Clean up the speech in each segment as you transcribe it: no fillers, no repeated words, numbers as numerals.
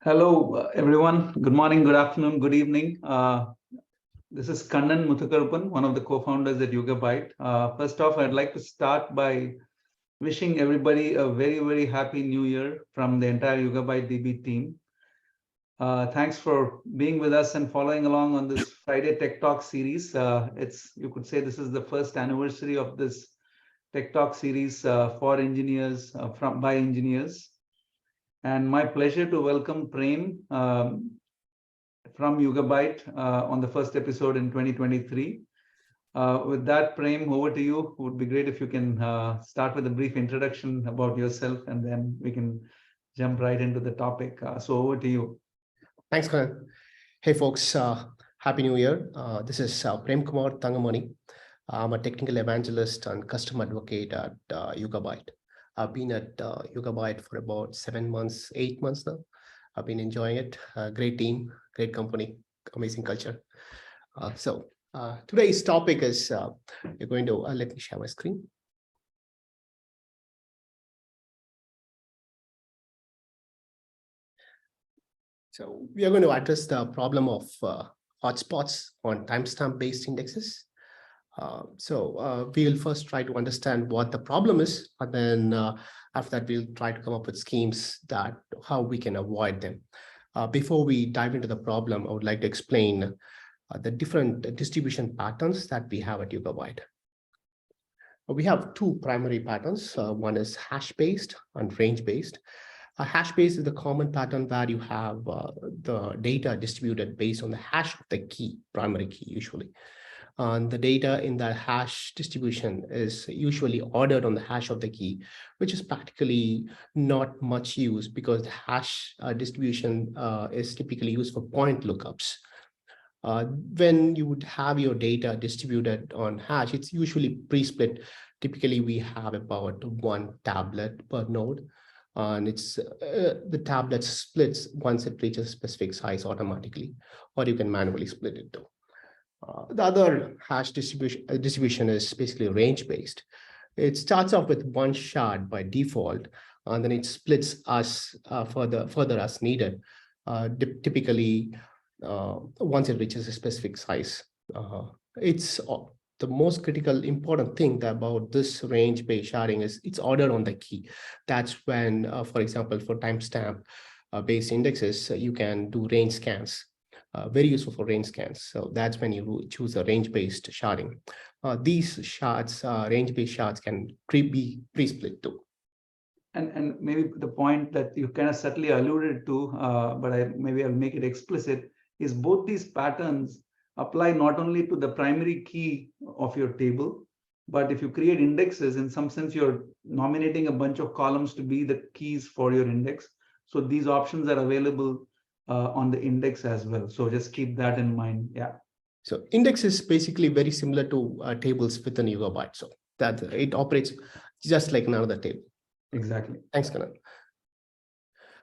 Hello, everyone. Good morning, good afternoon, good evening. This is Kannan Muthukarpan, one of the co-founders at Yugabyte. First off, I'd like to start by wishing everybody a very, very happy new year from the entire YugabyteDB team. Thanks for being with us and following along on this Friday Tech Talk series. You could say this is the first anniversary of this Tech Talk series for engineers, by engineers. And my pleasure to welcome Prem from Yugabyte on the first episode in 2023. With that, Prem, over to you. It would be great if you can start with a brief introduction about yourself, and then we can jump right into the topic. So over to you. Thanks, Karan. Hey, folks. Happy New Year. This is Prem Kumar Tangamani. I'm a technical evangelist and customer advocate at Yugabyte. I've been at Yugabyte for about 7 months, 8 months now. I've been enjoying it. Great team, great company, amazing culture. Today's topic is you're going to let me share my screen. So we are going to address the problem of hotspots on timestamp-based indexes. We will first try to understand what the problem is, and then after that, we'll try to come up with schemes that how we can avoid them. Before we dive into the problem, I would like to explain the different distribution patterns that we have at Yugabyte. We have two primary patterns. One is hash-based and range-based. Hash-based is the common pattern where you have the data distributed based on the hash of the key, primary key usually. And the data in that hash distribution is usually ordered on the hash of the key, which is practically not much used because the hash distribution is typically used for point lookups. When you would have your data distributed on hash, it's usually pre-split. Typically, we have about one tablet per node. And it's the tablet splits once it reaches a specific size automatically, or you can manually split it too. The other hash distribution is basically range-based. It starts off with one shard by default, and then it splits us further as needed, typically once it reaches a specific size. It's the most critical important thing about this range-based sharding is it's ordered on the key. That's when, for example, for timestamp-based indexes, you can do range scans. Very useful for range scans. So that's when you choose a range-based sharding. These shards, range-based shards can be pre-split too. And maybe the point that you kind of subtly alluded to, but maybe I'll make it explicit, is both these patterns apply not only to the primary key of your table, but if you create indexes, in some sense, you're nominating a bunch of columns to be the keys for your index. So these options are available on the index as well. So just keep that in mind. Yeah. So index is basically very similar to tables within Yugabyte. So that it operates just like another table. Exactly. Thanks, Kanan.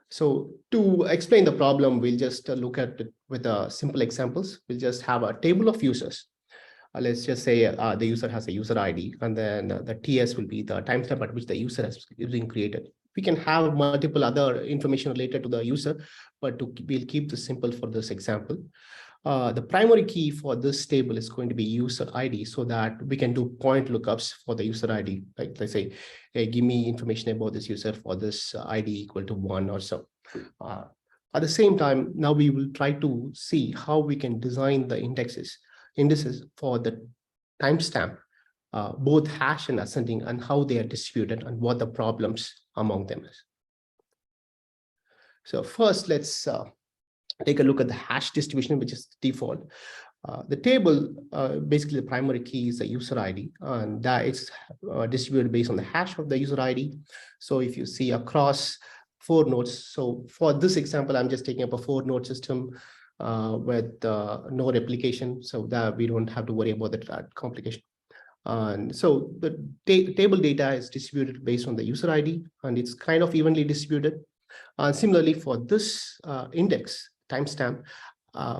So to explain the problem, we'll just look at it with simple examples. We'll just have a table of users. Let's just say the user has a user ID, and then the TS will be the timestamp at which the user is being created. We can have multiple other information related to the user, but we'll keep this simple for this example. The primary key for this table is going to be user ID so that we can do point lookups for the user ID. Like let's say, hey, give me information about this user for this ID equal to 1 or so. At the same time, now we will try to see how we can design the indices for the timestamp, both hash and ascending, and how they are distributed and what the problems among them is. So first, let's take a look at the hash distribution, which is the default. The table, basically the primary key is the user ID, and that it's distributed based on the hash of the user ID. So if you see across 4 nodes, so for this example, I'm just taking up a 4-node system with no replication, so that we don't have to worry about that complication. And so the table data is distributed based on the user ID, and it's kind of evenly distributed. And similarly for this index timestamp,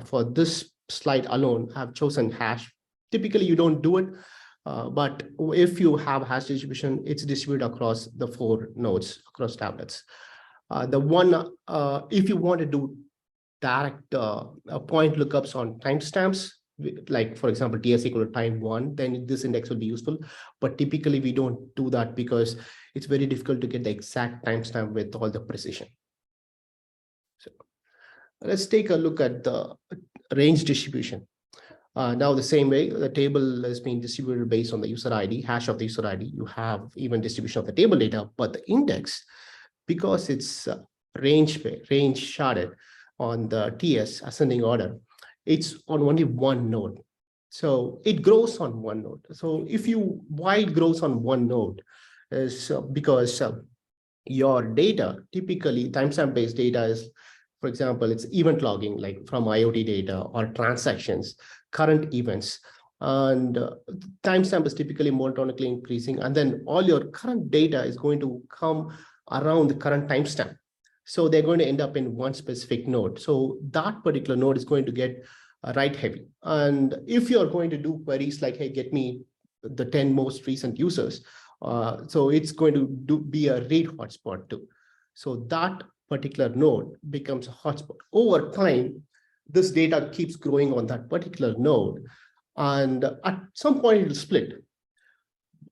for this slide alone, I've chosen hash. Typically, you don't do it, but if you have hash distribution, it's distributed across the 4 nodes, across tablets. If you want to do direct point lookups on timestamps, like for example, TS equal to time 1, then this index will be useful. But typically we don't do that because it's very difficult to get the exact timestamp with all the precision. So let's take a look at the range distribution. Now the same way, the table is being distributed based on the user ID, hash of the user ID. You have even distribution of the table data, but the index, because it's range sharded on the TS ascending order, it's on only one node. So it grows on one node. So why it grows on one node is because your data, typically timestamp based data is, for example, it's event logging, like from IoT data or transactions, current events. And timestamp is typically monotonically increasing. And then all your current data is going to come around the current timestamp. So they're going to end up in one specific node. So that particular node is going to get write heavy. And if you're going to do queries like, hey, get me the 10 most recent users, so it's going to be a read hotspot too. So that particular node becomes a hotspot. Over time, this data keeps growing on that particular node. And at some point, it'll split.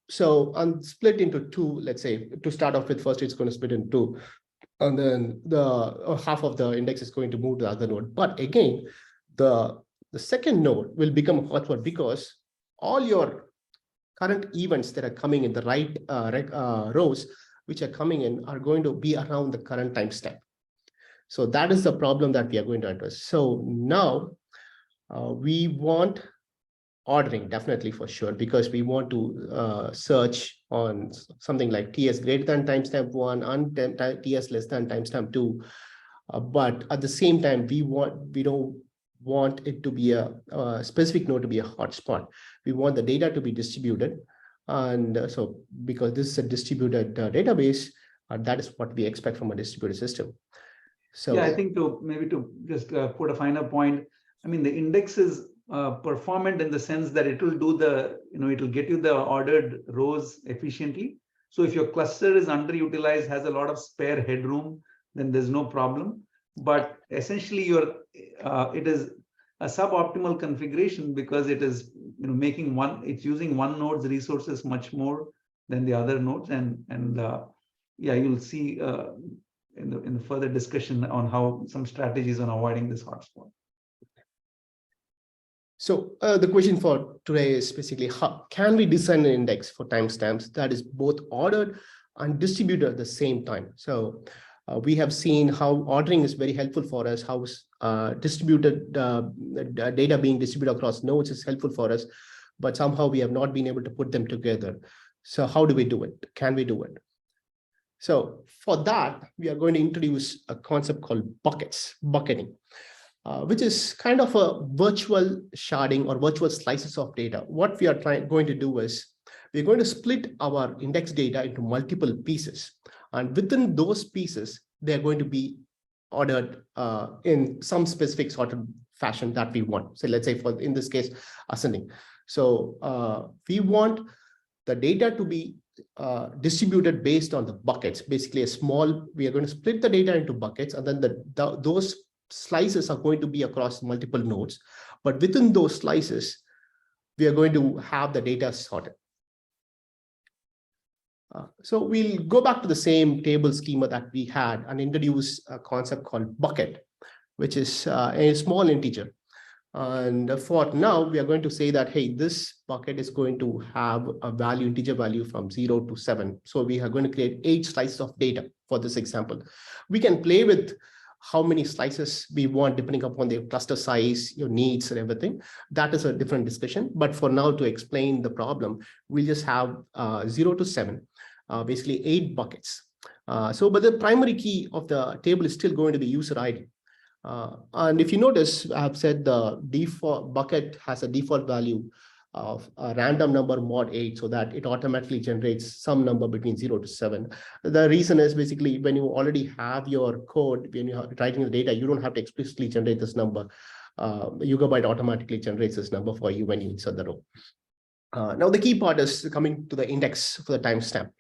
So split into two, let's say, to start off with, first, it's going to split into two. And then the half of the index is going to move to the other node. But again, the second node will become a hotspot because all your current events that are coming in the right rows, which are coming in, are going to be around the current timestamp. So that is the problem that we are going to address. So now we want ordering, definitely for sure, because we want to search on something like TS greater than timestamp 1 and TS less than timestamp 2. But at the same time, we don't want it to be a specific node to be a hotspot. We want the data to be distributed. And so because this is a distributed database, that is what we expect from a distributed system. So yeah, I think maybe to just put a finer point, I mean, the index is performant in the sense that it will do it will get you the ordered rows efficiently. So if your cluster is underutilized, has a lot of spare headroom, then there's no problem. But essentially, it is a suboptimal configuration because it is it's using one node's resources much more than the other nodes, and yeah, you'll see in the further discussion on how some strategies on avoiding this hotspot. So the question for today is basically, how can we design an index for timestamps that is both ordered and distributed at the same time? So we have seen how ordering is very helpful for us, how distributed data being distributed across nodes is helpful for us, but somehow we have not been able to put them together. So how do we do it? Can we do it? So for that, we are going to introduce a concept called bucketing. Which is kind of a virtual sharding or virtual slices of data. What we are going to do is we're going to split our index data into multiple pieces. And within those pieces, they're going to be ordered in some specific sort of fashion that we want. So let's say in this case, ascending. So we want the data to be distributed based on the buckets. Basically, we are going to split the data into buckets, and then those slices are going to be across multiple nodes, but within those slices, we are going to have the data sorted. So we'll go back to the same table schema that we had and introduce a concept called bucket, which is a small integer. And for now, we are going to say that, hey, this bucket is going to have a integer value from 0 to 7. So we are going to create 8 slices of data for this example. We can play with how many slices we want depending upon the cluster size, your needs and everything. That is a different discussion. But for now, to explain the problem, we'll just have 0 to 7, basically 8 buckets. But the primary key of the table is still going to be user ID. And if you notice, I've said the default bucket has a default value of a random number mod 8, so that it automatically generates some number between 0 to 7. The reason is basically when you already have your code, when you're writing the data, you don't have to explicitly generate this number. Yugabyte automatically generates this number for you when you insert the row. Now, the key part is coming to the index for the timestamp.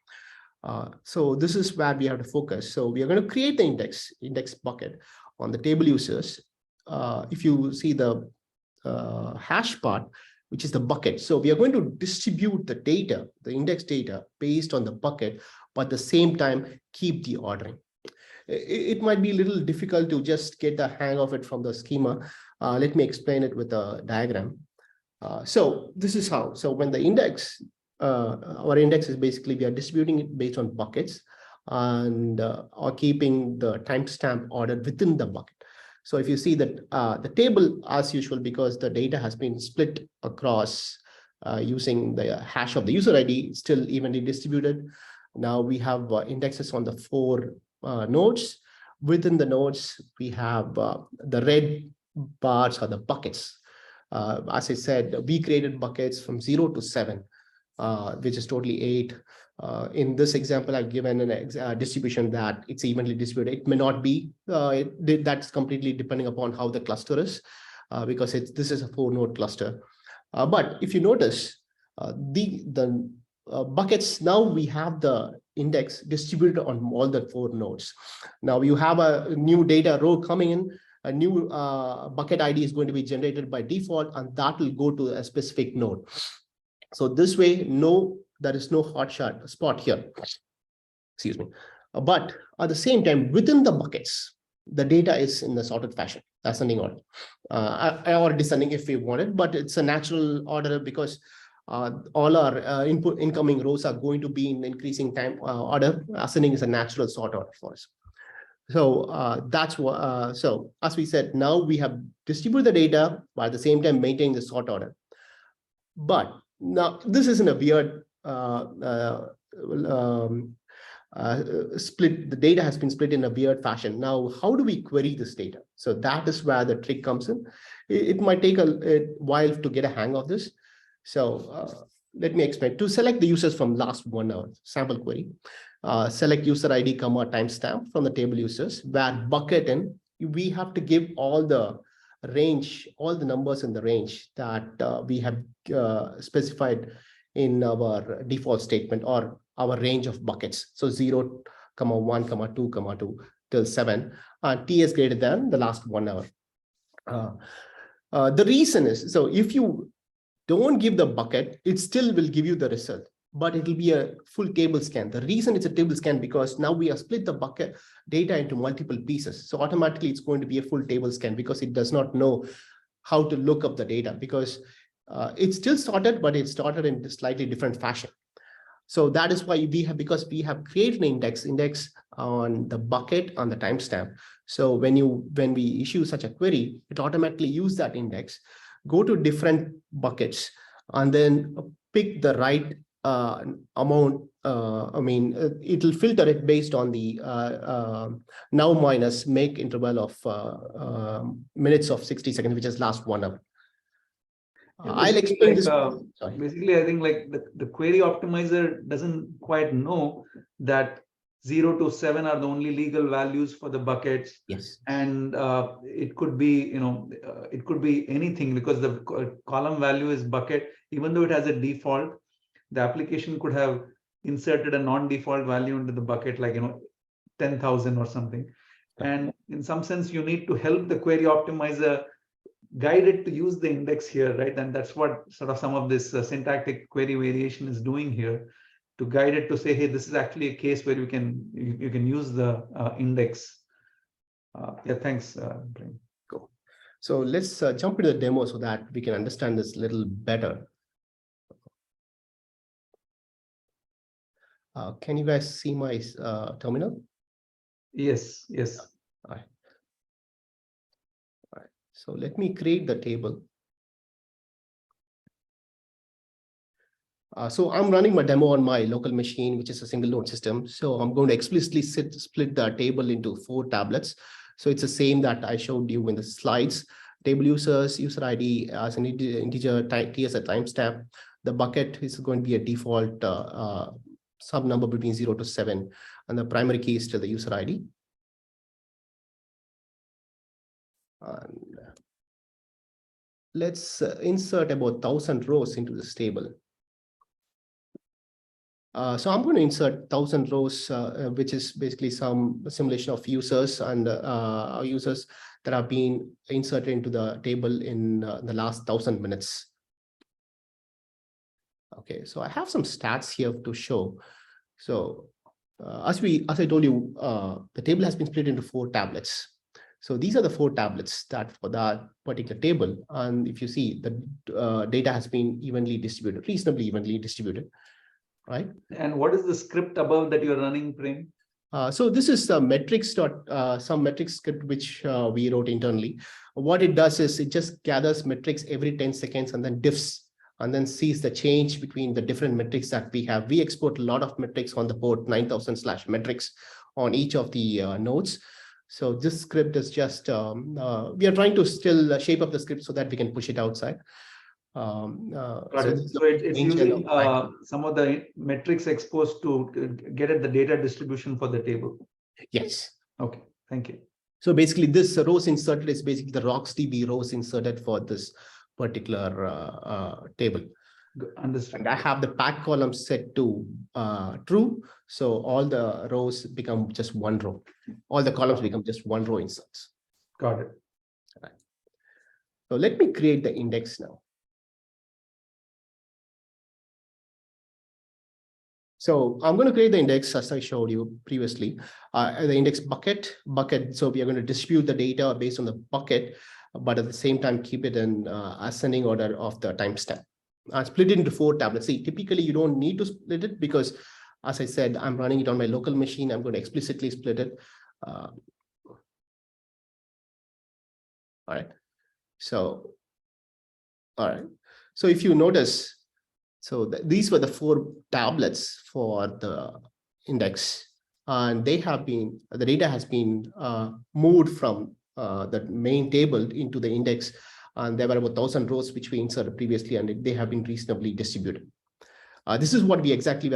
So this is where we have to focus. So we are going to create the index bucket on the table users. If you see the hash part, which is the bucket. So we are going to distribute the data, the index data based on the bucket, but at the same time, keep the ordering. It might be a little difficult to just get the hang of it from the schema. Let me explain it with a diagram. So this is how. So when the index, our index is basically, we are distributing it based on buckets and or keeping the timestamp ordered within the bucket. So if you see that the table, as usual, because the data has been split across using the hash of the user ID, still evenly distributed. Now we have indexes on the 4 nodes. Within the nodes, we have the red bars are the buckets. As I said, we created buckets from 0 to 7, which is totally 8. In this example, I've given a distribution that it's evenly distributed. It may not be. That's completely depending upon how the cluster is, because this is a 4-node cluster. But if you notice, the buckets, now we have the index distributed on all the 4 nodes. Now you have a new data row coming in. A new bucket ID is going to be generated by default, and that will go to a specific node. So this way, there is no hotspot here. Excuse me. But at the same time, within the buckets, the data is in the sorted fashion, ascending order, or descending if we want it, but it's a natural order because all our incoming rows are going to be in increasing time order. Ascending is a natural sort order for us. So that's what. So as we said, now we have distributed the data, but at the same time maintaining the sort order. But now this isn't a weird split. The data has been split in a weird fashion. Now, how do we query this data? So that is where the trick comes in. It might take a while to get a hang of this. So let me explain. To select the users from last 1 hour, sample query, select user ID, timestamp from the table users, where bucket in, we have to give all the range, all the numbers in the range that we have specified in our default statement or our range of buckets. So 0, 1, 2, 2 till 7, and t is greater than the last 1 hour. The reason is, so if you don't give the bucket, it still will give you the result, but it will be a full table scan. The reason it's a table scan because now we have split the bucket data into multiple pieces. So automatically it's going to be a full table scan because it does not know how to look up the data because it's still sorted, but it's sorted in a slightly different fashion. So that is why because we have created an index on the bucket on the timestamp. So when we issue such a query, it automatically use that index, go to different buckets, and then pick the right amount. It will filter it based on the now minus make interval of minutes of 60 seconds, which is last 1 hour. I'll explain this. Basically, I think like the query optimizer doesn't quite know that 0 to 7 are the only legal values for the buckets. Yes. And it could be, it could be anything because the column value is bucket. Even though it has a default, the application could have inserted a non-default value into the bucket, like 10,000 or something. And in some sense, you need to help the query optimizer guide it to use the index here, right? And that's what sort of some of this syntactic query variation is doing here, to guide it to say, hey, this is actually a case where you can use the index. Yeah, thanks, Brian. Cool. So let's jump into the demo so that we can understand this a little better. Can you guys see my terminal? Yes, yes. All right. So let me create the table. So I'm running my demo on my local machine, which is a single node system. So I'm going to explicitly split the table into 4 tablets. So it's the same that I showed you in the slides. Table users, user ID as an integer, t as a timestamp. The bucket is going to be a default sub number between 0 to 7, and the primary key is still the user ID. And let's insert about 1,000 rows into this table. So I'm going to insert 1,000 rows, which is basically some simulation of users and users that have been inserted into the table in the last 1,000 minutes. Okay, so I have some stats here to show. So as I told you, the table has been split into 4 tablets. So these are the 4 tablets that for that particular table. And if you see, the data has been evenly distributed, reasonably evenly distributed, right? And what is the script above that you're running, Prem? So this is some metrics script which we wrote internally. What it does is it just gathers metrics every 10 seconds and then diffs and then sees the change between the different metrics that we have. We export a lot of metrics on the port 9000/metrics on each of the nodes. So this script is just, we are trying to still shape up the script so that we can push it outside. So it's using some of the metrics exposed to get at the data distribution for the table. Yes. Okay, thank you. So basically this rows inserted is basically the RocksDB rows inserted for this particular table. Understood. And I have the pack column set to true. So all the rows become just one row. All the columns become just one row inserts. Got it. Right. So let me create the index now. So I'm going to create the index as I showed you previously, the index bucket. So we are going to distribute the data based on the bucket, but at the same time, keep it in ascending order of the timestamp. Split it into 4 tablets. See, typically you don't need to split it because, as I said, I'm running it on my local machine. I'm going to explicitly split it. All right. So, all right. So if you notice, so these were the 4 tablets for the index, and they have been, the data has been moved from the main table into the index, and there were about 1,000 rows which we inserted previously, and they have been reasonably distributed. This is what we exactly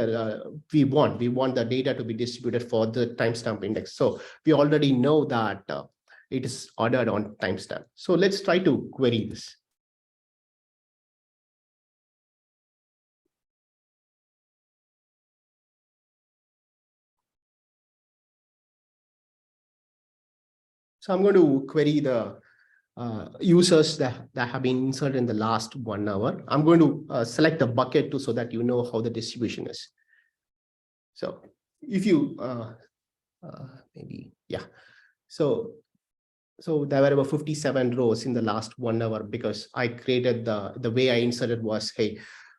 we want. We want the data to be distributed for the timestamp index. So we already know that it is ordered on timestamp. So let's try to query this. So I'm going to query the users that have been inserted in the last 1 hour. I'm going to select the bucket so that you know how the distribution is. So if you maybe, yeah. So there were about 57 rows in the last 1 hour because I created the way I inserted was, hey,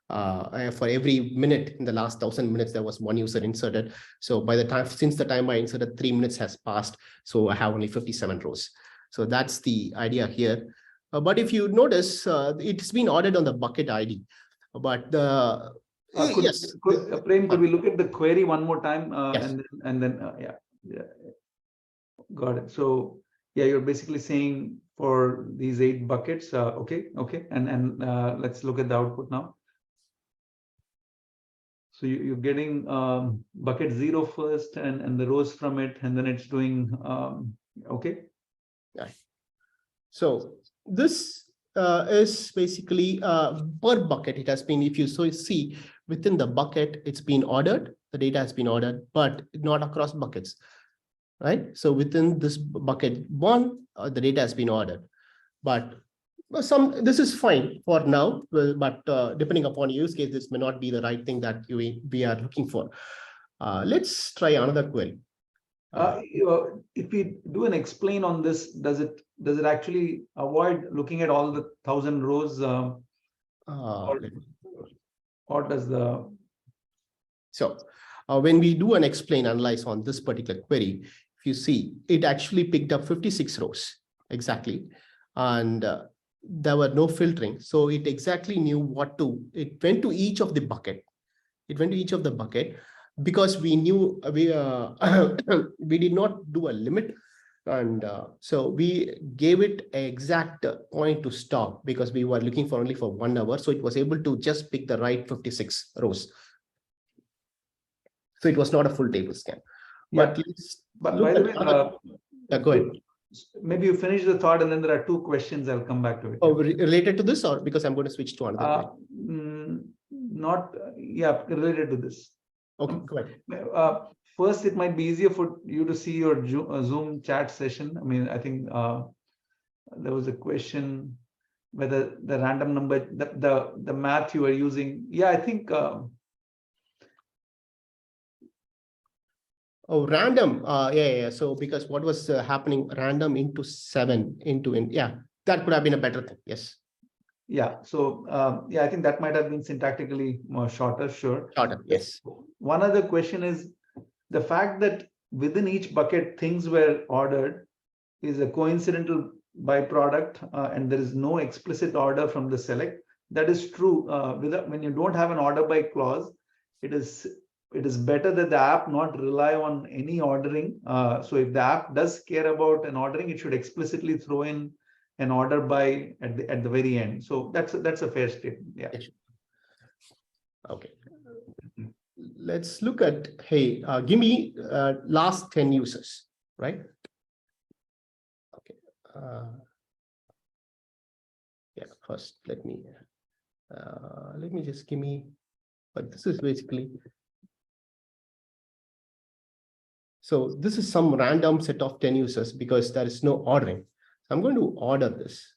for every minute in the last 1,000 minutes, there was 1 user inserted. So by the time, since the time I inserted, 3 minutes has passed. So I have only 57 rows. So that's the idea here. But if you notice, it's been ordered on the bucket ID. But the yes, Prem, could we look at the query one more time? Yes. And then yeah, got it. So yeah, you're basically saying for these 8 buckets. Okay, and let's look at the output now. So you're getting bucket 0 first, and the rows from it, and then it's doing okay. Right. So this is basically per bucket. It has been, if you see within the bucket, it's been ordered. The data has been ordered, but not across buckets, right? So within this bucket 1, the data has been ordered, but this is fine for now. But depending upon use case, this may not be the right thing that we are looking for. Let's try another query. If we do an explain on this, does it actually avoid looking at all the 1,000 rows, or does the? So when we do an explain analyze on this particular query, if you see, it actually picked up 56 rows exactly, and there were no filtering, so it exactly knew what to. It went to each of the bucket. It went to each of the bucket. Because we knew we did not do a limit, and so we gave it an exact point to stop because we were looking for only for 1 hour. So it was able to just pick the right 56 rows. So it was not a full table scan. Yeah. But by the way, go ahead. Maybe you finish the thought, and then there are 2 questions. I'll come back to it. Oh, related to this, or because I'm going to switch to another? Not, yeah, related to this. Okay, go ahead. First, it might be easier for you to see your Zoom chat session. I mean, I think there was a question whether the random number, the math you are using. Yeah, I think. Oh, random. Yeah. So because what was happening, random into 7 into yeah, that could have been a better thing. Yes. Yeah. So yeah, I think that might have been syntactically more shorter. Sure. Shorter. Yes. One other question is the fact that within each bucket things were ordered is a coincidental byproduct, and there is no explicit order from the select. That is true. When you don't have an order by clause, it is better that the app not rely on any ordering. So if the app does care about an ordering, it should explicitly throw in an order by at the very end. So that's a fair statement. Yeah. Okay. Let's look at, hey, give me last 10 users, right? Okay. Yeah, first let me just give me, but this is basically, so this is some random set of 10 users because there is no ordering. I'm going to order this,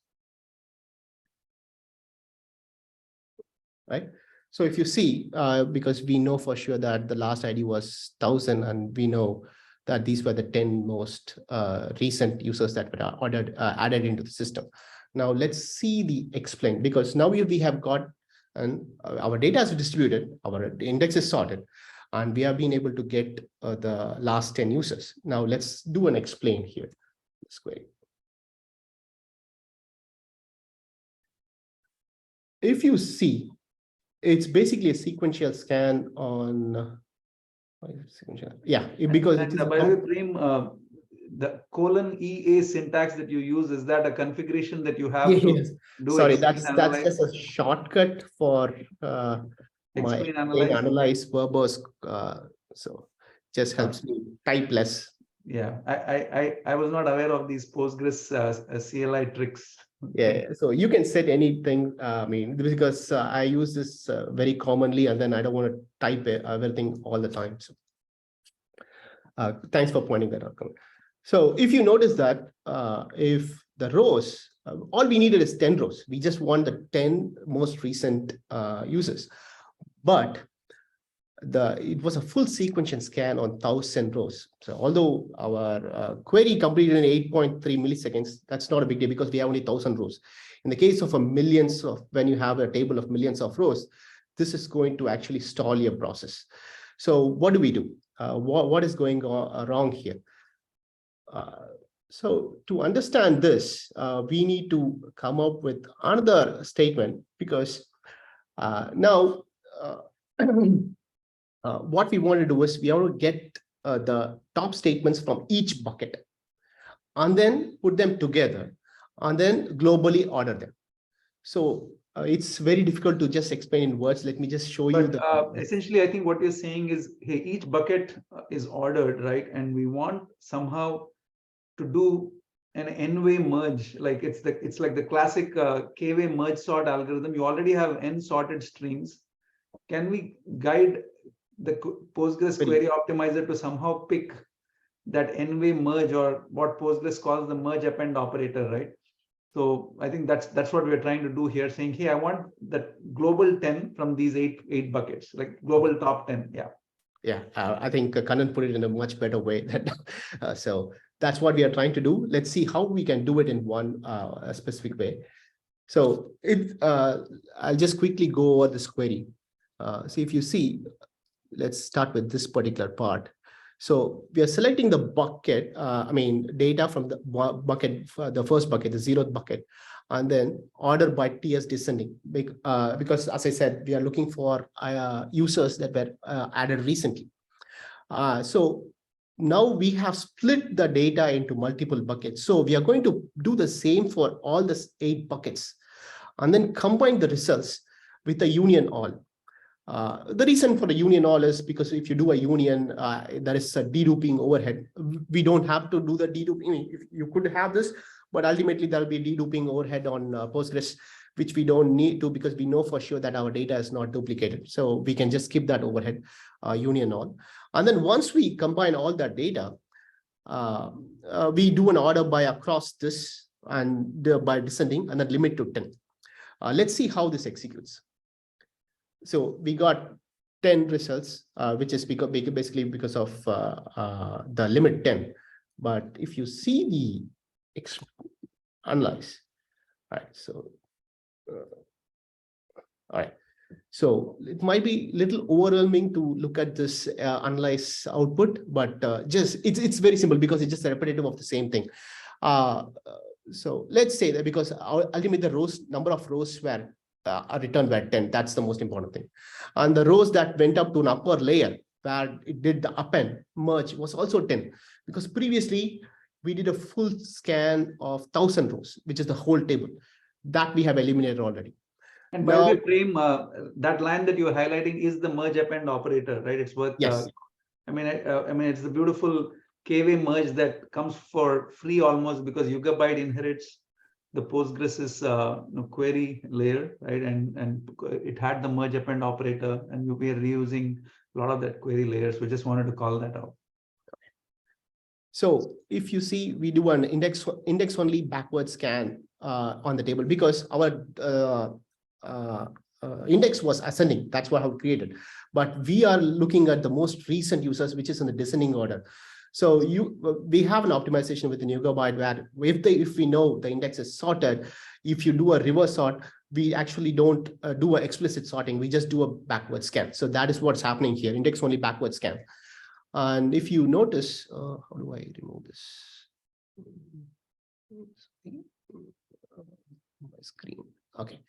right? So if you see, because we know for sure that the last ID was 1000, and we know that these were the 10 most recent users that were ordered, added into the system. Now let's see the explain, because now we have got, and our data is distributed, our index is sorted, and we have been able to get the last 10 users. Now let's do an explain here. Let's go ahead. If you see, it's basically a sequential scan on, yeah, because it is. By the way, Prem, the :EA syntax that you use, is that a configuration that you have? Yes. To do? Sorry, that's just a shortcut for my analyze verbose. So just helps me type less. Yeah, I was not aware of these Postgres CLI tricks. Yeah, so you can set anything. I mean, because I use this very commonly, and then I don't want to type everything all the time. So thanks for pointing that out. So if you notice that if the rows, all we needed is 10 rows. We just want the 10 most recent users, but it was a full sequential scan on 1000 rows. So although our query completed in 8.3 milliseconds, that's not a big deal because we have only 1000 rows. In the case of when you have a table of millions of rows, this is going to actually stall your process. So what do we do? What is going wrong here? So to understand this, we need to come up with another statement, because now what we want to do is we want to get the top statements from each bucket and then put them together and then globally order them. So it's very difficult to just explain in words. Let me just show you the. Essentially, I think what you're saying is, hey, each bucket is ordered, right? And we want somehow to do an n-way merge, like it's like the classic k-way merge sort algorithm. You already have n sorted streams. Can we guide the Postgres query optimizer to somehow pick that n-way merge, or what Postgres calls the merge append operator, right? So I think that's what we're trying to do here, saying, hey, I want that global 10 from these eight buckets, like global top 10. Yeah. Yeah, I think Kannan put it in a much better way. So that's what we are trying to do. Let's see how we can do it in one specific way. So I'll just quickly go over this query. So if you see, let's start with this particular part. So we are selecting the bucket, data from the bucket, the first bucket, the 0th bucket, and then order by TS descending. Because as I said, we are looking for users that were added recently. So now we have split the data into multiple buckets. So we are going to do the same for all the 8 buckets and then combine the results with the union all. The reason for the union all is because if you do a union, there is a deduping overhead. We don't have to do the deduping. You could have this, but ultimately there will be deduping overhead on Postgres. which we don't need to because we know for sure that our data is not duplicated. So we can just skip that overhead union all. And then once we combine all that data, we do an order by across this and by descending and then limit to 10. Let's see how this executes. So we got 10 results, which is basically because of the limit 10. But if you see the analyze, all right, so all right. So it might be a little overwhelming to look at this analyze output, but just it's very simple because it's just a repetitive of the same thing. So let's say that because ultimately the number of rows were returned were 10. That's the most important thing. And the rows that went up to an upper layer where it did the append merge was also 10, because previously we did a full scan of 1,000 rows, which is the whole table that we have eliminated already. And by the way, Prem, that line that you are highlighting is the merge append operator, right? It's worth. Yes. I mean, it's the beautiful KV merge that comes for free almost, because Yugabyte inherits the Postgres's query layer, right? And it had the merge append operator, and we are reusing a lot of that query layer. So we just wanted to call that out. So if you see, we do an index only backward scan on the table because our index was ascending. That's what I created. But we are looking at the most recent users, which is in the descending order. So we have an optimization within Yugabyte where if we know the index is sorted, if you do a reverse sort, we actually don't do an explicit sorting. We just do a backward scan. So that is what's happening here, index only backward scan. And if you notice, how do I remove this? My screen. Okay.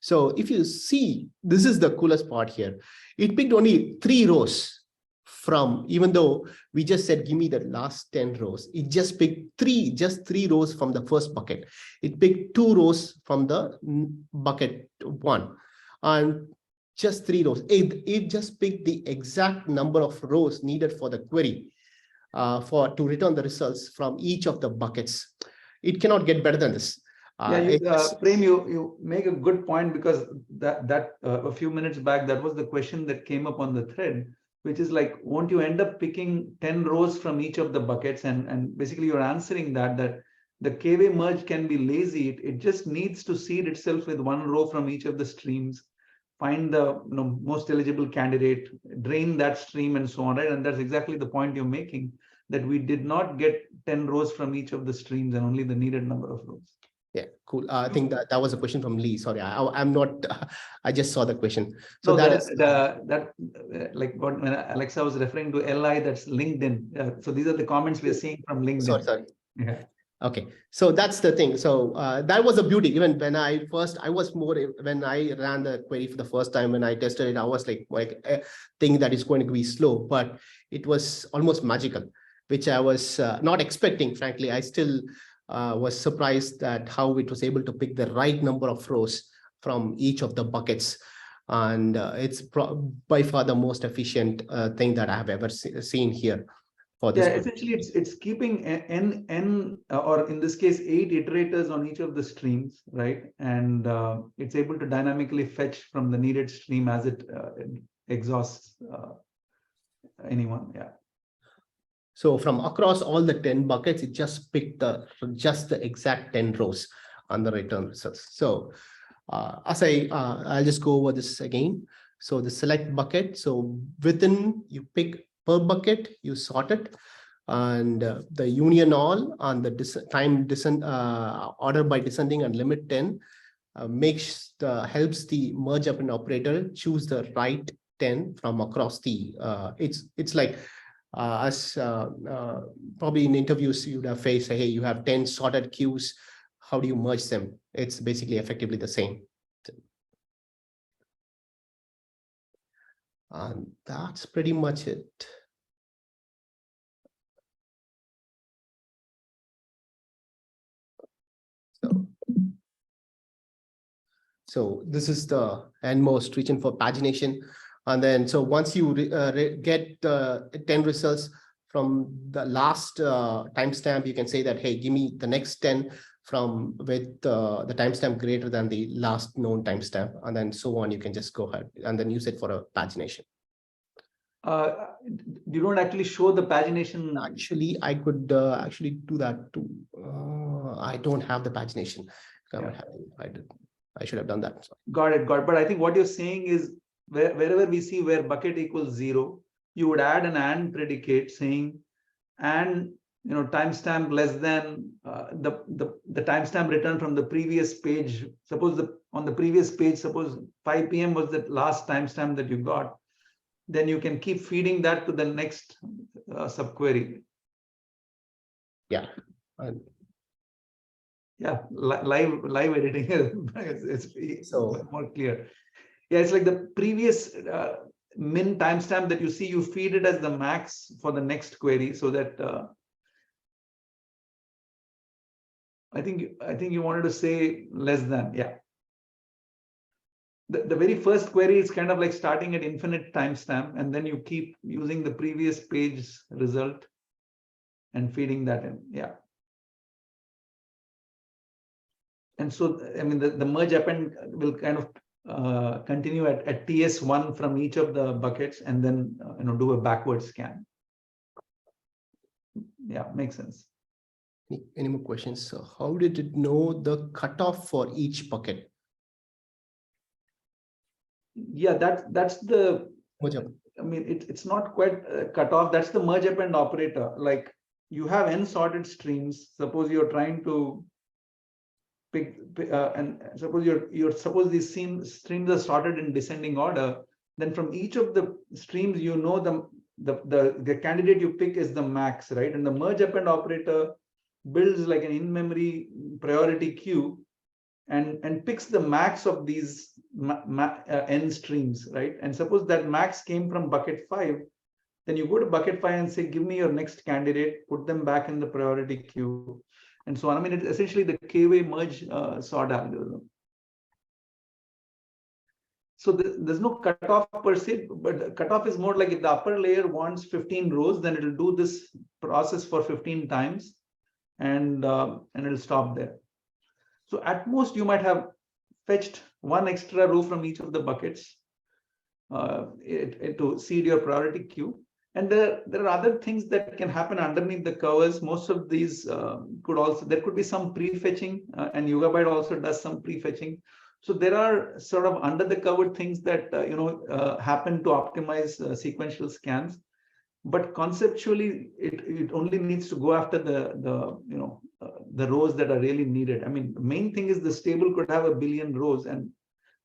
So if you see, this is the coolest part here. It picked only 3 rows from, even though we just said, give me the last 10 rows. It just picked just three rows from the first bucket. It picked 2 rows from the bucket 1 and just 3 rows. It just picked the exact number of rows needed for the query to return the results from each of the buckets. It cannot get better than this. Prem, you make a good point, because that a few minutes back, that was the question that came up on the thread, which is like, won't you end up picking 10 rows from each of the buckets? And basically you're answering that the KV merge can be lazy. It just needs to seed itself with 1 row from each of the streams, find the most eligible candidate, drain that stream, and so on, right? And that's exactly the point you're making, that we did not get 10 rows from each of the streams and only the needed number of rows. Yeah, cool. I think that was a question from Lee. Sorry, I'm not. I just saw the question. So no, that like when Alexa was referring to LI, that's LinkedIn. So these are the comments we're seeing from LinkedIn. Sorry. Yeah. Okay, so that's the thing. So that was a beauty. Even when I was more, when I ran the query for the first time, when I tested it, I was like thinking that it's going to be slow, but it was almost magical, which I was not expecting. Frankly, I still was surprised at how it was able to pick the right number of rows from each of the buckets. And it's by far the most efficient thing that I have ever seen here. For this essentially it's keeping n or in this case 8 iterators on each of the streams, right? And it's able to dynamically fetch from the needed stream as it exhausts anyone. Yeah. So from across all the 10 buckets, it just picked just the exact 10 rows on the return results. So I'll just go over this again. So the select bucket. So within, you pick per bucket, you sort it, and the union all on the order by descending and limit 10 helps the merge append operator choose the right 10 from across the. It's like. Probably in interviews you would have faced, hey, you have 10 sorted queues, how do you merge them? It's basically effectively the same. And that's pretty much it. So this is the endmost region for pagination. And then, so once you get 10 results from the last timestamp, you can say that, hey, give me the next 10 from with the timestamp greater than the last known timestamp, and then so on. You can just go ahead and then use it for a pagination. You don't actually show the pagination. Actually, I could actually do that too. I don't have the pagination. Yeah. I should have done that. Sorry. Got it. But I think what you're saying is wherever we see where bucket equals 0, you would add an and predicate saying and timestamp less than the timestamp returned from the previous page. Suppose on the previous page, suppose 5 p.m. was the last timestamp that you got. Then you can keep feeding that to the next subquery. Yeah. Yeah, live editing it's so more clear. Yeah, it's like the previous min timestamp that you see, you feed it as the max for the next query, so that I think you wanted to say less than. Yeah. The very first query is kind of like starting at infinite timestamp, and then you keep using the previous page result and feeding that in. Yeah. And so, I mean, the merge append will kind of continue at TS1 from each of the buckets, and then do a backward scan. Yeah, makes sense. Any more questions? So how did it know the cutoff for each bucket? Yeah, that's the merge append. I mean, it's not quite cut off. That's the merge append operator. Like you have n sorted streams. Suppose you're trying to pick and suppose suppose these streams are sorted in descending order. Then from each of the streams, the candidate you pick is the max, right? And the merge append operator builds like an in-memory priority queue and picks the max of these n streams, right? And suppose that max came from bucket 5, then you go to bucket 5 and say, give me your next candidate, put them back in the priority queue, and so on. I mean, it's essentially the k-way merge sort algorithm. So there's no cutoff per se, but cutoff is more like if the upper layer wants 15 rows, then it'll do this process for 15 times, and it'll stop there. So at most, you might have fetched one extra row from each of the buckets to seed your priority queue. And there are other things that can happen underneath the covers. Most of these there could be some prefetching, and Yugabyte also does some prefetching. So there are sort of under the cover things that happen to optimize sequential scans. But conceptually, it only needs to go after the rows that are really needed. I mean, the main thing is the table could have 1 billion rows, and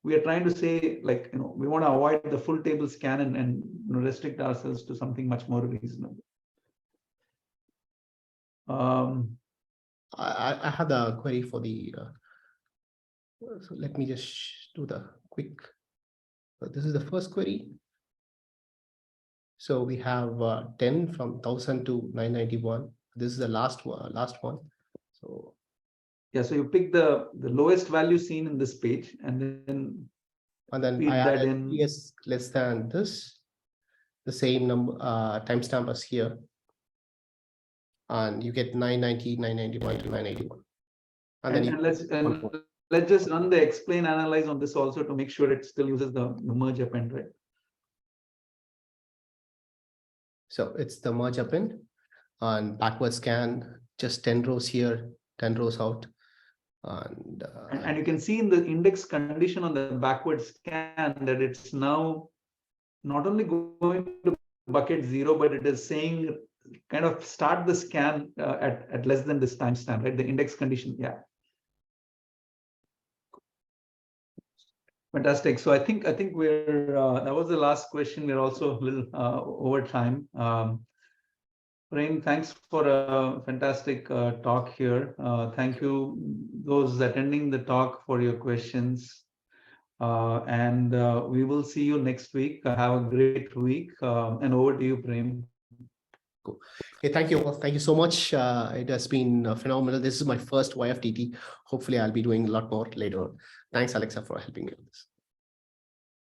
we are trying to say, like, we want to avoid the full table scan and restrict ourselves to something much more reasonable. I had a query for the. So let me just do the quick. This is the first query. So we have 10 from 1000 to 991. This is the last one. So yeah, so you pick the lowest value seen in this page, and then I added PS less than this, the same number timestamp as here, and you get 990, 991 to 981. And let's just run the explain analyze on this also to make sure it still uses the merge append, right? So it's the merge append and backward scan, just 10 rows here, 10 rows out. And you can see in the index condition on the backward scan that it's now not only going to bucket 0, but it is saying kind of start the scan at less than this timestamp, right? The index condition, yeah. Fantastic. So I think we're that was the last question. We're also a little over time. Prem, thanks for a fantastic talk here. Thank you, those attending the talk, for your questions. And we will see you next week. Have a great week. And over to you, Prem. Cool. Okay, thank you. Well, thank you so much. It has been phenomenal. This is my first YFTT. Hopefully, I'll be doing a lot more later on. Thanks, Alexa, for helping me with this.